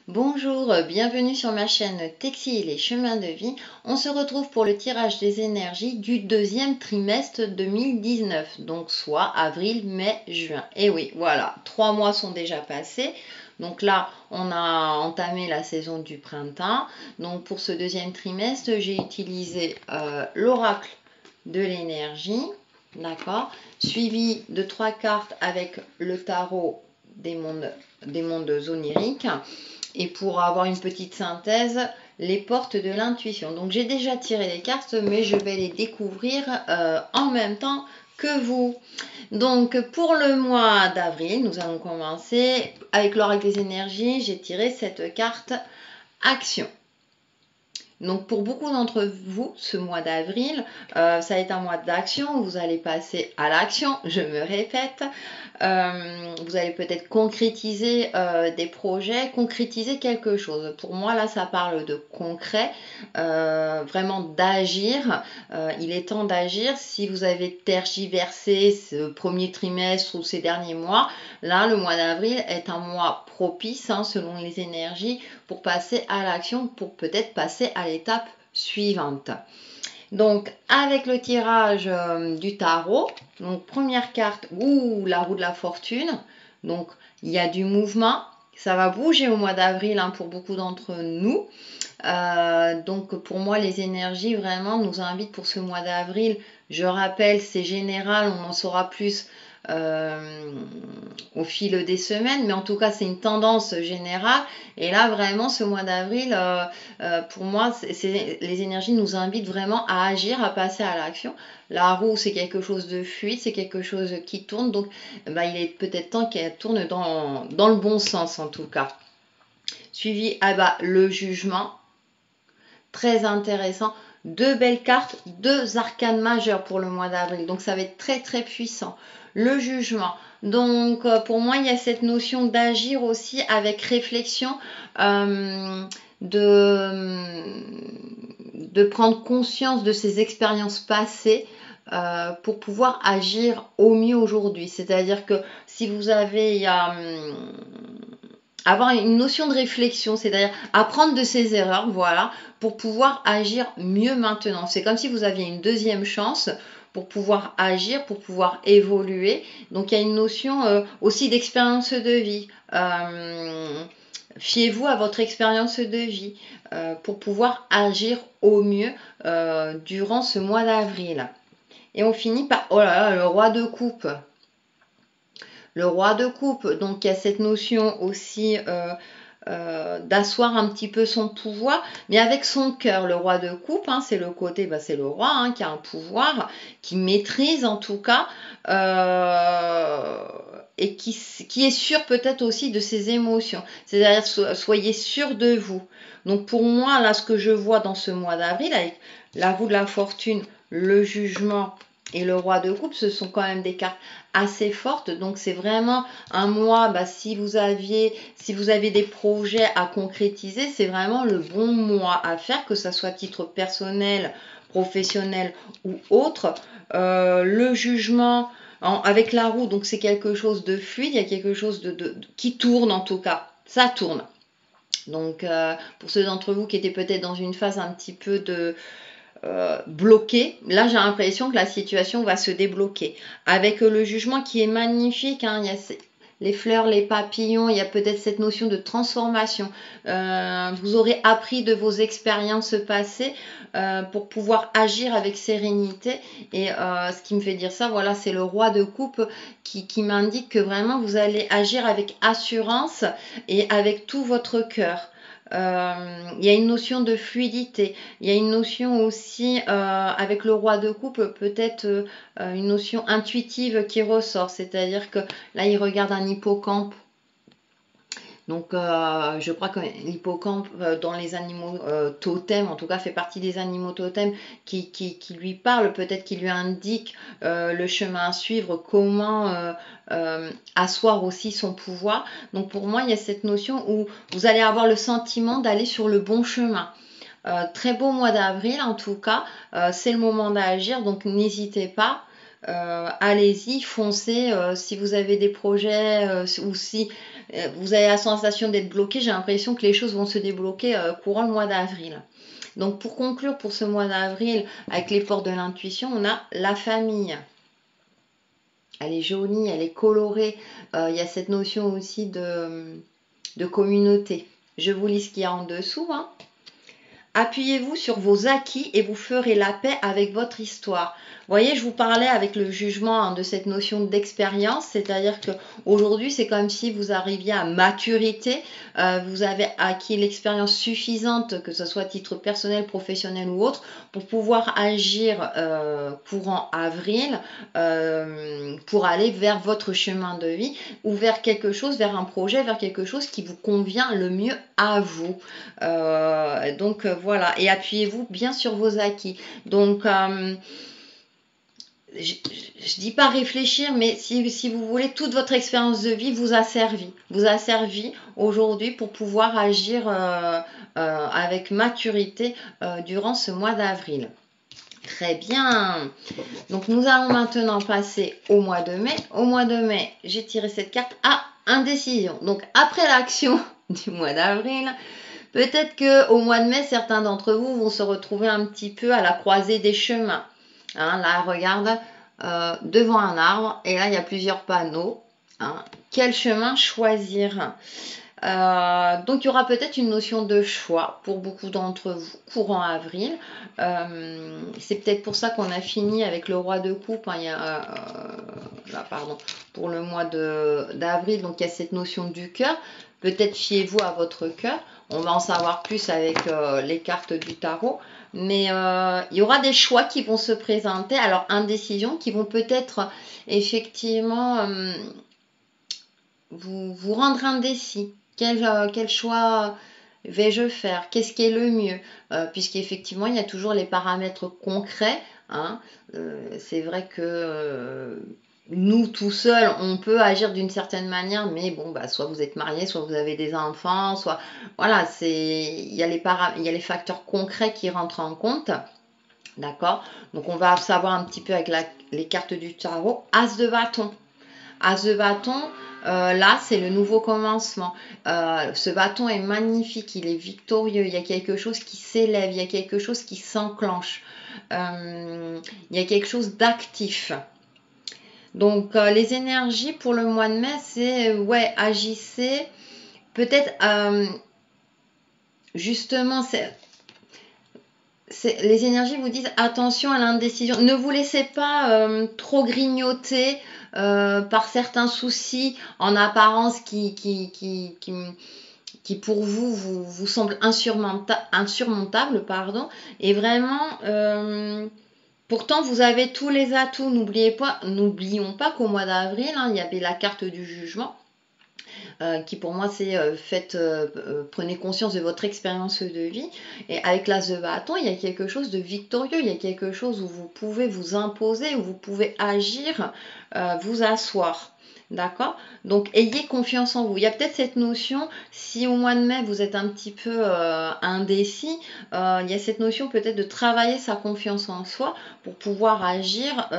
Bonjour, bienvenue sur ma chaîne Texi et les chemins de vie. On se retrouve pour le tirage des énergies du deuxième trimestre 2019, donc soit avril, mai, juin. Et oui, voilà, 3 mois sont déjà passés. Donc là, on a entamé la saison du printemps. Donc pour ce deuxième trimestre, j'ai utilisé l'oracle de l'énergie, d'accord, suivi de 3 cartes avec le tarot des mondes oniriques. Et pour avoir une petite synthèse, les portes de l'intuition. Donc j'ai déjà tiré les cartes, mais je vais les découvrir en même temps que vous. Donc pour le mois d'avril, nous allons commencer avec l'oracle des énergies. J'ai tiré cette carte action. Donc pour beaucoup d'entre vous, ce mois d'avril, ça va être un mois d'action. Vous allez passer à l'action, je me répète. Vous allez peut-être concrétiser des projets, concrétiser quelque chose. Pour moi, là, ça parle de concret, vraiment d'agir. Il est temps d'agir. Si vous avez tergiversé ce premier trimestre ou ces derniers mois, là, le mois d'avril est un mois propice, selon les énergies, pour passer à l'action, pour peut-être passer à l'étape suivante. Donc avec le tirage du tarot, donc première carte, la roue de la fortune. Donc il y a du mouvement, ça va bouger au mois d'avril pour beaucoup d'entre nous. Donc pour moi les énergies vraiment nous invitent pour ce mois d'avril. Je rappelle, c'est général, on en saura plus au fil des semaines, mais en tout cas c'est une tendance générale. Et là vraiment ce mois d'avril, pour moi les énergies nous invitent vraiment à agir, à passer à l'action. La roue, c'est quelque chose de fluide, c'est quelque chose qui tourne, donc il est peut-être temps qu'elle tourne dans le bon sens en tout cas. Suivi le jugement, très intéressant. Deux belles cartes, deux arcanes majeures pour le mois d'avril, donc ça va être très très puissant. Le jugement, donc pour moi il y a cette notion d'agir aussi avec réflexion, de prendre conscience de ses expériences passées pour pouvoir agir au mieux aujourd'hui. C'est-à-dire que si vous avez avoir une notion de réflexion, c'est-à-dire apprendre de ses erreurs, voilà, pour pouvoir agir mieux maintenant. C'est comme si vous aviez une deuxième chance pour pouvoir agir, pour pouvoir évoluer. Donc il y a une notion aussi d'expérience de vie. Fiez-vous à votre expérience de vie pour pouvoir agir au mieux durant ce mois d'avril. Et on finit par, oh là là, le roi de coupe. Le roi de coupe, donc il y a cette notion aussi d'asseoir un petit peu son pouvoir, mais avec son cœur. Le roi de coupe, c'est le côté, c'est le roi qui a un pouvoir, qui maîtrise en tout cas, et qui est sûr peut-être aussi de ses émotions. C'est-à-dire, soyez sûr de vous. Donc pour moi, là, ce que je vois dans ce mois d'avril, avec la roue de la fortune, le jugement et le roi de coupe, ce sont quand même des cartes assez fortes. Donc c'est vraiment un mois, si vous avez des projets à concrétiser, c'est vraiment le bon mois à faire, que ça soit à titre personnel, professionnel ou autre. Le jugement avec la roue, donc c'est quelque chose de fluide, il y a quelque chose qui tourne en tout cas, ça tourne. Donc pour ceux d'entre vous qui étaient peut-être dans une phase un petit peu de bloqué, là j'ai l'impression que la situation va se débloquer avec le jugement qui est magnifique, il y a les fleurs, les papillons, il y a peut-être cette notion de transformation. Vous aurez appris de vos expériences passées pour pouvoir agir avec sérénité. Et ce qui me fait dire ça, voilà, c'est le roi de coupe qui m'indique que vraiment vous allez agir avec assurance et avec tout votre cœur. Il y a une notion de fluidité, il y a une notion aussi avec le roi de coupe, peut-être une notion intuitive qui ressort, c'est-à-dire que là il regarde un hippocampe. Donc je crois que l'hippocampe dans les animaux totems, en tout cas fait partie des animaux totems qui lui parle, peut-être qui lui indique le chemin à suivre, comment asseoir aussi son pouvoir. Donc pour moi il y a cette notion où vous allez avoir le sentiment d'aller sur le bon chemin. Très beau mois d'avril en tout cas, c'est le moment d'agir, donc n'hésitez pas. Allez-y, foncez. Si vous avez des projets ou si vous avez la sensation d'être bloqué. J'ai l'impression que les choses vont se débloquer courant le mois d'avril. Donc pour conclure pour ce mois d'avril, avec les portes de l'intuition, on a la famille. Elle est jolie, elle est colorée. Il y a cette notion aussi de communauté. Je vous lis ce qu'il y a en dessous. Hein. Appuyez-vous sur vos acquis et vous ferez la paix avec votre histoire. Vous voyez, je vous parlais avec le jugement hein, de cette notion d'expérience, c'est-à-dire que aujourd'hui, c'est comme si vous arriviez à maturité, vous avez acquis l'expérience suffisante, que ce soit à titre personnel, professionnel ou autre, pour pouvoir agir courant avril, pour aller vers votre chemin de vie ou vers quelque chose, vers un projet, vers quelque chose qui vous convient le mieux à vous. Donc voilà, et appuyez-vous bien sur vos acquis. Donc je dis pas réfléchir, mais si vous voulez, toute votre expérience de vie vous a servi aujourd'hui pour pouvoir agir avec maturité durant ce mois d'avril. Très bien. Donc nous allons maintenant passer au mois de mai. Au mois de mai, j'ai tiré cette carte à indécision. Donc après l'action du mois d'avril, peut-être qu'au mois de mai, certains d'entre vous vont se retrouver un petit peu à la croisée des chemins. Hein, là, regarde, devant un arbre, et là, il y a plusieurs panneaux. Hein. Quel chemin choisir? Donc, il y aura peut-être une notion de choix pour beaucoup d'entre vous, courant avril. C'est peut-être pour ça qu'on a fini avec le roi de coupe. Hein, là, pardon, pour le mois d'avril. Donc, il y a cette notion du cœur. Peut-être fiez-vous à votre cœur. On va en savoir plus avec les cartes du tarot. Mais il y aura des choix qui vont se présenter. Alors, indécision, qui vont peut-être effectivement vous rendre indécis. Quel choix vais-je faire? Qu'est-ce qui est le mieux? Puisqu'effectivement, il y a toujours les paramètres concrets. Hein. C'est vrai que nous, tout seuls, on peut agir d'une certaine manière, mais bon, bah, soit vous êtes marié, soit vous avez des enfants, soit... Voilà, il y a les facteurs concrets qui rentrent en compte. D'accord? Donc, on va savoir un petit peu avec les cartes du tarot. As de bâton. As de bâton, là, c'est le nouveau commencement. Ce bâton est magnifique, il est victorieux. Il y a quelque chose qui s'élève, il y a quelque chose qui s'enclenche. Il y a quelque chose d'actif. Donc, les énergies pour le mois de mai, c'est, ouais, agissez. Peut-être, justement, les énergies vous disent attention à l'indécision. Ne vous laissez pas trop grignoter par certains soucis en apparence qui pour vous semblent insurmontables. Pardon. Et vraiment, pourtant, vous avez tous les atouts. N'oublions pas qu'au mois d'avril, hein, il y avait la carte du jugement. Qui pour moi c'est prenez conscience de votre expérience de vie, et avec l'as de bâton il y a quelque chose de victorieux, il y a quelque chose où vous pouvez vous imposer, où vous pouvez agir, vous asseoir. D'accord? Donc ayez confiance en vous. Il y a peut-être cette notion, si au mois de mai vous êtes un petit peu indécis, il y a cette notion peut-être de travailler sa confiance en soi pour pouvoir agir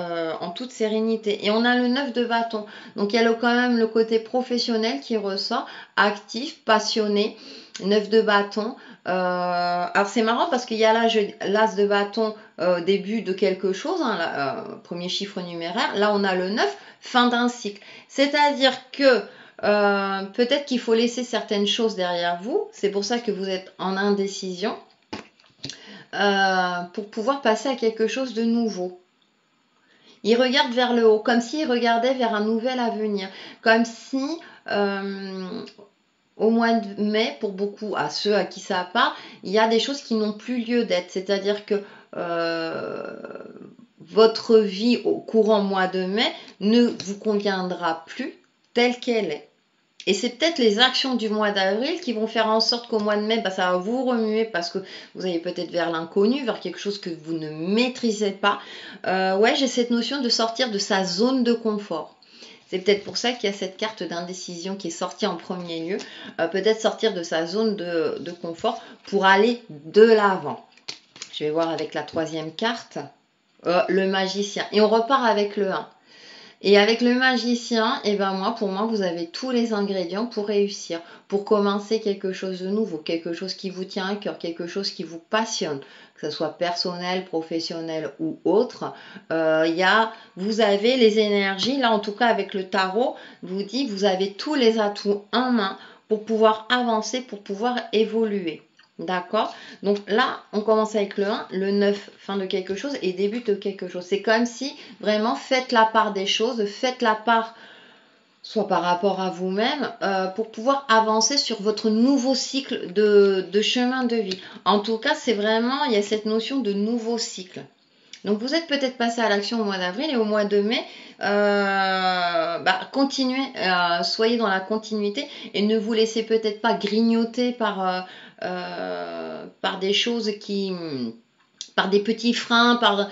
en toute sérénité. Et on a le 9 de bâton. Donc il y a quand même le côté professionnel qui ressort, actif, passionné. 9 de bâton. Alors c'est marrant parce qu'il y a là l'as de bâton début de quelque chose, hein, premier chiffre numéraire. Là on a le 9, fin d'un cycle. C'est-à-dire que peut-être qu'il faut laisser certaines choses derrière vous. C'est pour ça que vous êtes en indécision. Pour pouvoir passer à quelque chose de nouveau. Il regarde vers le haut, comme s'il regardait vers un nouvel avenir. Comme si... au mois de mai, pour beaucoup, à ceux à qui ça part, il y a des choses qui n'ont plus lieu d'être. C'est-à-dire que votre vie au courant mois de mai ne vous conviendra plus telle qu'elle est. Et c'est peut-être les actions du mois d'avril qui vont faire en sorte qu'au mois de mai, ça va vous remuer parce que vous allez peut-être vers l'inconnu, vers quelque chose que vous ne maîtrisez pas. Ouais, j'ai cette notion de sortir de sa zone de confort. C'est peut-être pour ça qu'il y a cette carte d'indécision qui est sortie en premier lieu. Peut-être sortir de sa zone de confort pour aller de l'avant. Je vais voir avec la troisième carte. Le magicien. Et on repart avec le 1. Et avec le magicien, et ben moi, pour moi, vous avez tous les ingrédients pour réussir, pour commencer quelque chose de nouveau, quelque chose qui vous tient à cœur, quelque chose qui vous passionne, que ce soit personnel, professionnel ou autre. Vous avez les énergies, là en tout cas avec le tarot, vous dit, vous avez tous les atouts en main pour pouvoir avancer, pour pouvoir évoluer. D'accord? Donc là, on commence avec le 1, le 9, fin de quelque chose et début de quelque chose. C'est comme si vraiment faites la part des choses, faites la part soit par rapport à vous-même, pour pouvoir avancer sur votre nouveau cycle de chemin de vie. En tout cas, c'est vraiment, il y a cette notion de nouveau cycle. Donc vous êtes peut-être passé à l'action au mois d'avril et au mois de mai, continuez, soyez dans la continuité et ne vous laissez peut-être pas grignoter par des choses par des petits freins, par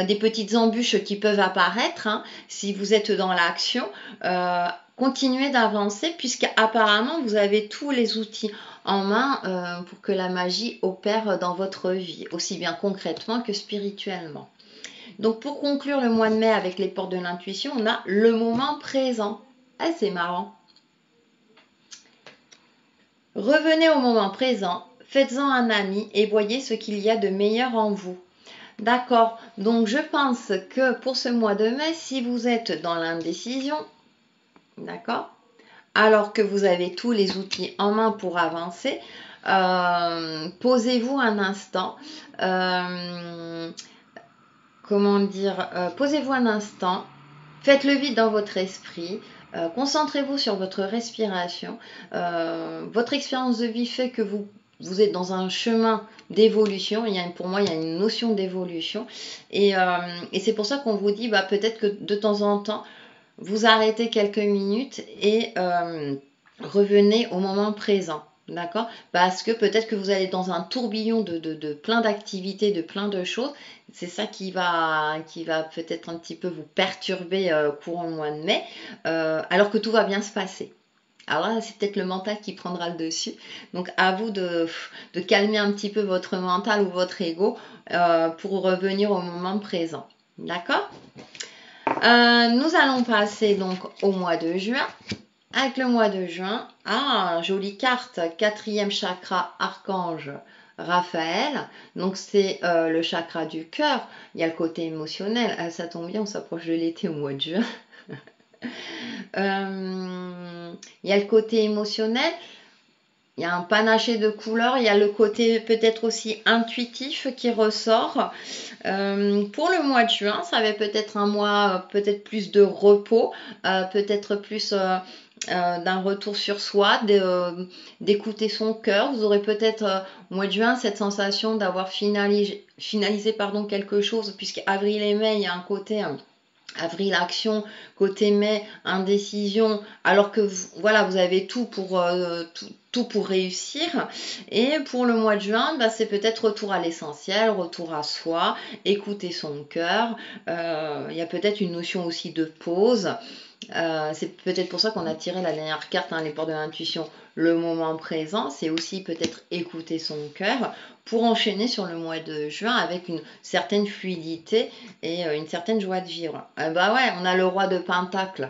des petites embûches qui peuvent apparaître, hein, si vous êtes dans l'action. Continuez d'avancer puisqu'apparemment vous avez tous les outils en main pour que la magie opère dans votre vie, aussi bien concrètement que spirituellement. Donc pour conclure le mois de mai avec les portes de l'intuition, on a le moment présent. Ah, c'est marrant. Revenez au moment présent, faites-en un ami et voyez ce qu'il y a de meilleur en vous. D'accord, donc je pense que pour ce mois de mai, si vous êtes dans l'indécision, d'accord, alors que vous avez tous les outils en main pour avancer, posez-vous un instant, posez-vous un instant, faites le vide dans votre esprit, concentrez-vous sur votre respiration. Votre expérience de vie fait que vous êtes dans un chemin d'évolution. Pour moi, il y a une notion d'évolution. Et c'est pour ça qu'on vous dit, peut-être que de temps en temps, vous arrêtez quelques minutes et revenez au moment présent. D'accord? Parce que peut-être que vous allez dans un tourbillon de plein d'activités, de plein de choses. C'est ça qui va peut-être un petit peu vous perturber courant le mois de mai, alors que tout va bien se passer. Alors là, c'est peut-être le mental qui prendra le dessus. Donc à vous de calmer un petit peu votre mental ou votre ego pour revenir au moment présent. D'accord? Nous allons passer donc au mois de juin. Avec le mois de juin, jolie carte, 4e chakra, archange Raphaël. Donc c'est le chakra du cœur. Il y a le côté émotionnel. Ça tombe bien, on s'approche de l'été au mois de juin. Il y a le côté émotionnel. Il y a un panaché de couleurs, il y a le côté peut-être aussi intuitif qui ressort. Pour le mois de juin, ça va peut-être un mois peut-être plus de repos, peut-être plus d'un retour sur soi, d'écouter son cœur. Vous aurez peut-être au mois de juin cette sensation d'avoir finalisé quelque chose, puisqu'avril et mai, il y a un côté... avril action, côté mai indécision, alors que vous avez tout pour réussir. Et pour le mois de juin, c'est peut-être retour à l'essentiel, retour à soi, écouter son cœur. Il y a peut-être une notion aussi de pause. C'est peut-être pour ça qu'on a tiré la dernière carte, les portes de l'intuition, le moment présent. C'est aussi peut-être écouter son cœur pour enchaîner sur le mois de juin avec une certaine fluidité et une certaine joie de vivre. On a le roi de Pentacle.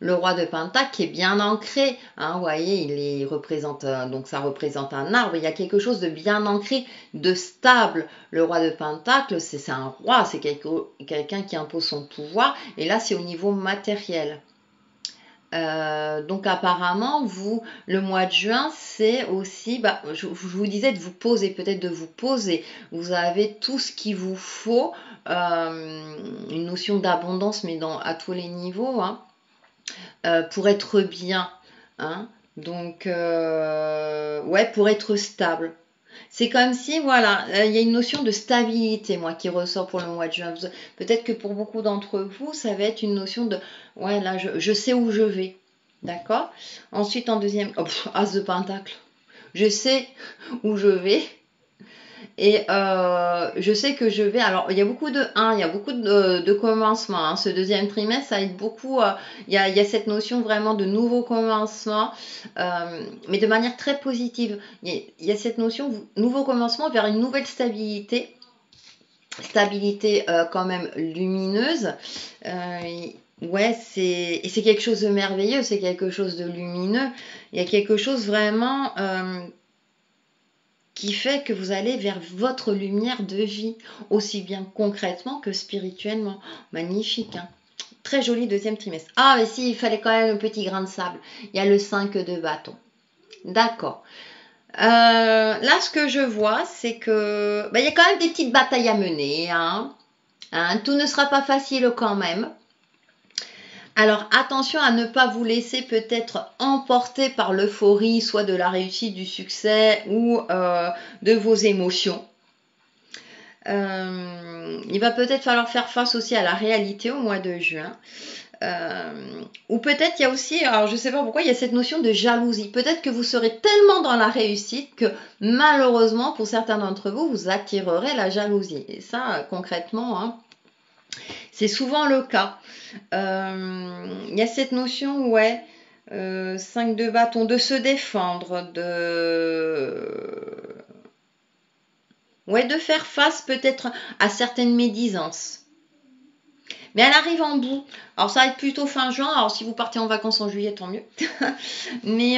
Le roi de Pentacle qui est bien ancré, vous voyez, il représente, donc ça représente un arbre, il y a quelque chose de bien ancré, de stable. Le roi de Pentacle, c'est un roi, c'est quelqu'un qui impose son pouvoir, et là c'est au niveau matériel. Donc apparemment, le mois de juin, c'est aussi, je vous disais de vous poser, peut-être de vous poser. Vous avez tout ce qu'il vous faut, une notion d'abondance, mais à tous les niveaux, pour être bien. Donc, pour être stable. C'est comme si, il y a une notion de stabilité, moi, qui ressort pour le mois de juin. Peut-être que pour beaucoup d'entre vous, ça va être une notion de, là, je sais où je vais. D'accord? Ensuite, en deuxième, As de Pentacle. Je sais où je vais. Et je sais que je vais... Alors, il y a beaucoup de 1, il y a beaucoup de commencements. Ce deuxième trimestre, ça aide beaucoup. Il y a cette notion vraiment de nouveau commencement, mais de manière très positive. Il y a cette notion de nouveau commencement vers une nouvelle stabilité. stabilité quand même lumineuse. Ouais, c'est quelque chose de merveilleux, c'est quelque chose de lumineux. Il y a quelque chose vraiment qui fait que vous allez vers votre lumière de vie, aussi bien concrètement que spirituellement. Magnifique, hein. Très joli deuxième trimestre. Ah, mais si, il fallait quand même un petit grain de sable. Il y a le 5 de bâton. D'accord. Là, ce que je vois, c'est que il y a quand même des petites batailles à mener. Hein. Tout ne sera pas facile quand même. Alors attention à ne pas vous laisser peut-être emporter par l'euphorie, soit de la réussite, du succès ou de vos émotions. Il va peut-être falloir faire face aussi à la réalité au mois de juin. Ou peut-être il y a aussi, alors je ne sais pas pourquoi, il y a cette notion de jalousie. Peut-être que vous serez tellement dans la réussite que malheureusement, pour certains d'entre vous, vous attirerez la jalousie. Et ça, concrètement, hein, c'est souvent le cas. Il y a cette notion, ouais, 5 de bâton, de se défendre, de faire face peut-être à certaines médisances. Mais elle arrive en bout. Alors ça va être plutôt fin juin. Alors si vous partez en vacances en juillet, tant mieux. Mais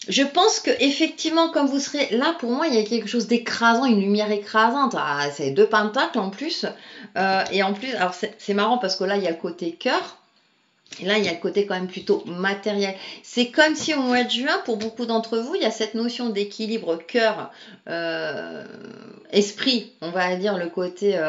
je pense que effectivement, comme vous serez là, pour moi, il y a quelque chose d'écrasant, une lumière écrasante. Ah, c'est 2 pentacles en plus. Et en plus, alors c'est marrant parce que là, il y a le côté cœur. Et là, il y a le côté quand même plutôt matériel. C'est comme si au mois de juin, pour beaucoup d'entre vous, il y a cette notion d'équilibre cœur, esprit, on va dire le côté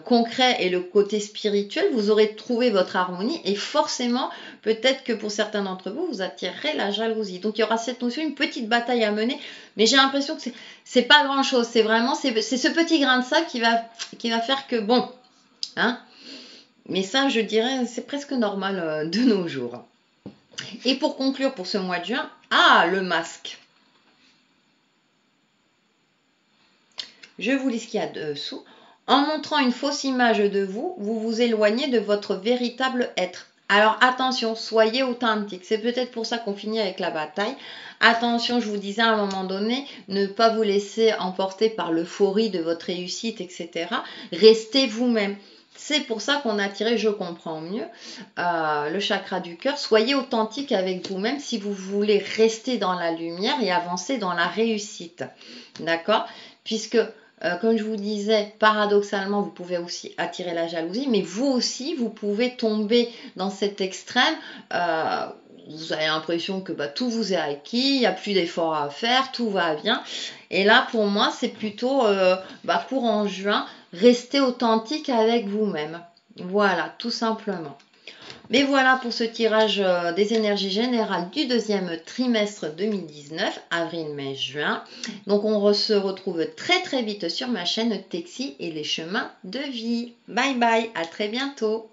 concret et le côté spirituel. Vous aurez trouvé votre harmonie et forcément, peut-être que pour certains d'entre vous, vous attirerez la jalousie. Donc, il y aura cette notion, une petite bataille à mener. Mais j'ai l'impression que c'est pas grand-chose. C'est vraiment, c'est ce petit grain de sable qui va faire que, bon, hein. Mais ça, je dirais, c'est presque normal de nos jours. Et pour conclure pour ce mois de juin, le masque. Je vous lis ce qu'il y a dessous. En montrant une fausse image de vous, vous vous éloignez de votre véritable être. Alors attention, soyez authentique. C'est peut-être pour ça qu'on finit avec la bataille. Attention, je vous disais à un moment donné, ne pas vous laisser emporter par l'euphorie de votre réussite, etc. Restez vous-même. C'est pour ça qu'on a tiré, je comprends mieux, le chakra du cœur. Soyez authentique avec vous-même si vous voulez rester dans la lumière et avancer dans la réussite. D'accord ? Puisque, comme je vous disais, paradoxalement, vous pouvez aussi attirer la jalousie, mais vous aussi, vous pouvez tomber dans cet extrême. Vous avez l'impression que tout vous est acquis, il n'y a plus d'efforts à faire, tout va bien. Et là, pour moi, c'est plutôt courant juin, restez authentique avec vous-même. Voilà, tout simplement. Mais voilà pour ce tirage des énergies générales du deuxième trimestre 2019, avril, mai, juin. Donc on se retrouve très très vite sur ma chaîne Texi et les chemins de vie. Bye bye, à très bientôt.